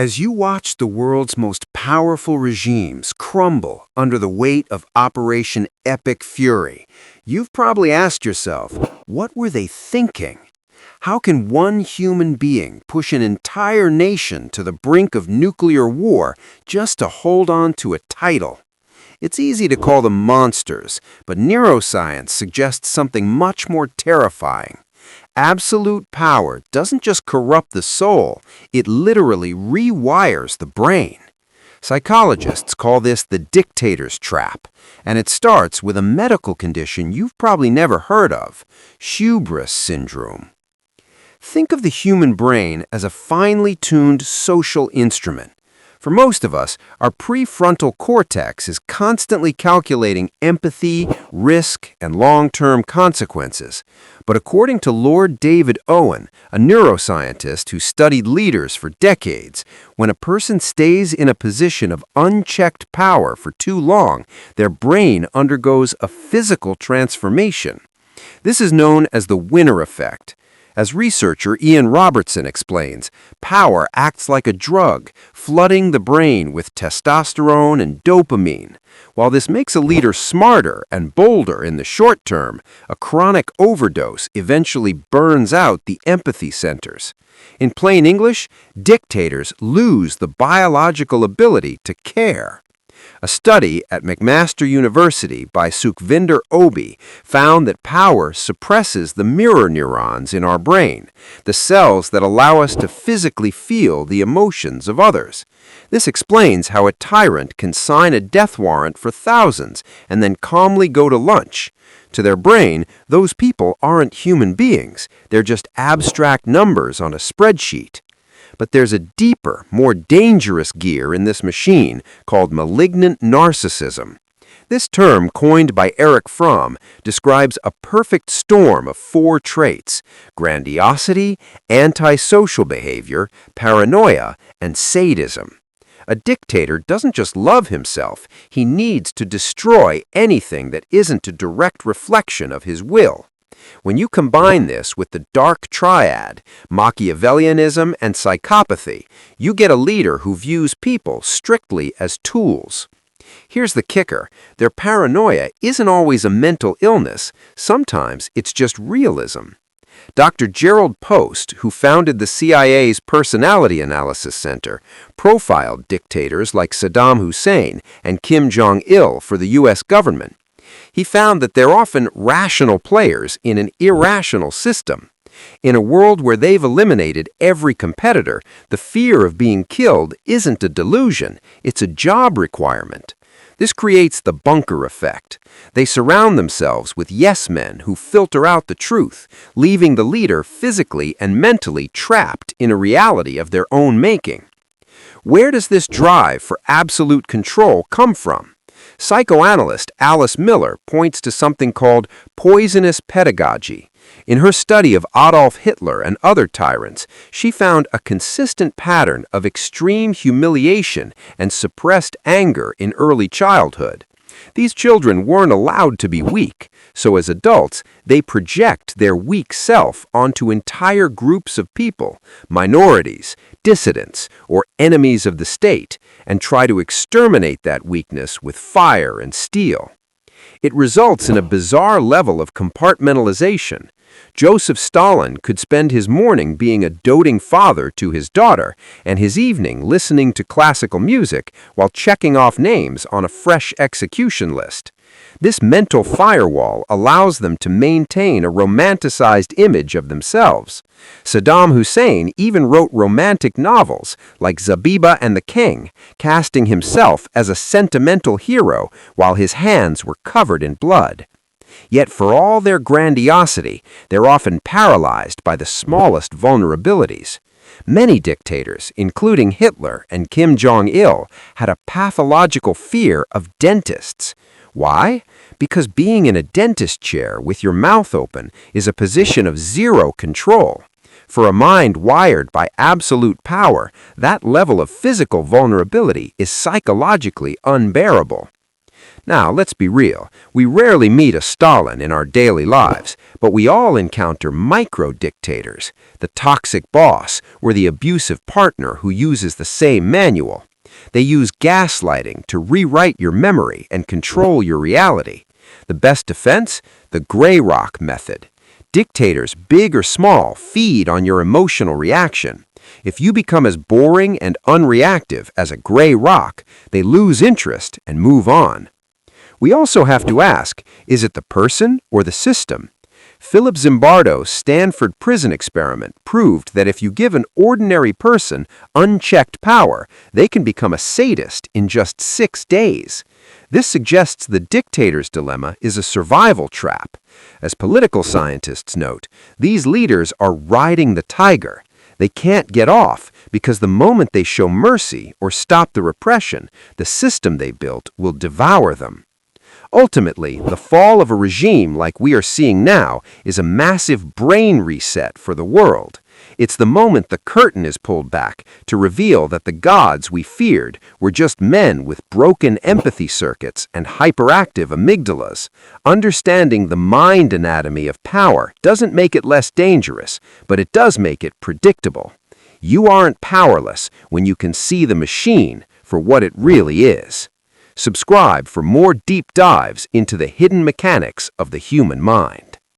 As you watch the world's most powerful regimes crumble under the weight of Operation Epic Fury, you've probably asked yourself, what were they thinking? How can one human being push an entire nation to the brink of nuclear war just to hold on to a title? It's easy to call them monsters, but neuroscience suggests something much more terrifying. Absolute power doesn't just corrupt the soul, it literally rewires the brain. Psychologists call this the dictator's trap, and it starts with a medical condition you've probably never heard of, Hubris Syndrome. Think of the human brain as a finely tuned social instrument. For most of us, our prefrontal cortex is constantly calculating empathy, risk, and long-term consequences. But according to Lord David Owen, a neuroscientist who studied leaders for decades, when a person stays in a position of unchecked power for too long, their brain undergoes a physical transformation. This is known as the winner effect. As researcher Ian Robertson explains, power acts like a drug, flooding the brain with testosterone and dopamine. While this makes a leader smarter and bolder in the short term, a chronic overdose eventually burns out the empathy centers. In plain English, dictators lose the biological ability to care. A study at McMaster University by Sukhvinder Obi found that power suppresses the mirror neurons in our brain, the cells that allow us to physically feel the emotions of others. This explains how a tyrant can sign a death warrant for thousands and then calmly go to lunch. To their brain, those people aren't human beings. They're just abstract numbers on a spreadsheet. But there's a deeper, more dangerous gear in this machine called malignant narcissism. This term, coined by Erich Fromm, describes a perfect storm of four traits: grandiosity, antisocial behavior, paranoia, and sadism. A dictator doesn't just love himself, he needs to destroy anything that isn't a direct reflection of his will. When you combine this with the dark triad, Machiavellianism and psychopathy, you get a leader who views people strictly as tools. Here's the kicker: their paranoia isn't always a mental illness, sometimes it's just realism. Dr. Gerald Post, who founded the CIA's Personality Analysis Center, profiled dictators like Saddam Hussein and Kim Jong-il for the U.S. government. He found that they're often rational players in an irrational system. In a world where they've eliminated every competitor, the fear of being killed isn't a delusion, it's a job requirement. This creates the bunker effect. They surround themselves with yes-men who filter out the truth, leaving the leader physically and mentally trapped in a reality of their own making. Where does this drive for absolute control come from? Psychoanalyst Alice Miller points to something called poisonous pedagogy. In her study of Adolf Hitler and other tyrants, she found a consistent pattern of extreme humiliation and suppressed anger in early childhood. These children weren't allowed to be weak, so as adults, they project their weak self onto entire groups of people, minorities, dissidents, or enemies of the state, and try to exterminate that weakness with fire and steel. It results in a bizarre level of compartmentalization. Joseph Stalin could spend his morning being a doting father to his daughter and his evening listening to classical music while checking off names on a fresh execution list. This mental firewall allows them to maintain a romanticized image of themselves. Saddam Hussein even wrote romantic novels like Zabiba and the King, casting himself as a sentimental hero while his hands were covered in blood. Yet for all their grandiosity, they're often paralyzed by the smallest vulnerabilities. Many dictators, including Hitler and Kim Jong-il, had a pathological fear of dentists. Why? Because being in a dentist chair with your mouth open is a position of zero control. For a mind wired by absolute power, that level of physical vulnerability is psychologically unbearable. Now, let's be real. We rarely meet a Stalin in our daily lives, but we all encounter micro-dictators, the toxic boss or the abusive partner who uses the same manual. They use gaslighting to rewrite your memory and control your reality. The best defense? The gray rock method. Dictators, big or small, feed on your emotional reaction. If you become as boring and unreactive as a gray rock, they lose interest and move on. We also have to ask, is it the person or the system? Philip Zimbardo's Stanford prison experiment proved that if you give an ordinary person unchecked power, they can become a sadist in just 6 days. This suggests the dictator's dilemma is a survival trap. As political scientists note, these leaders are riding the tiger. They can't get off because the moment they show mercy or stop the repression, the system they built will devour them. Ultimately, the fall of a regime like we are seeing now is a massive brain reset for the world. It's the moment the curtain is pulled back to reveal that the gods we feared were just men with broken empathy circuits and hyperactive amygdalas. Understanding the mind anatomy of power doesn't make it less dangerous, but it does make it predictable. You aren't powerless when you can see the machine for what it really is. Subscribe for more deep dives into the hidden mechanics of the human mind.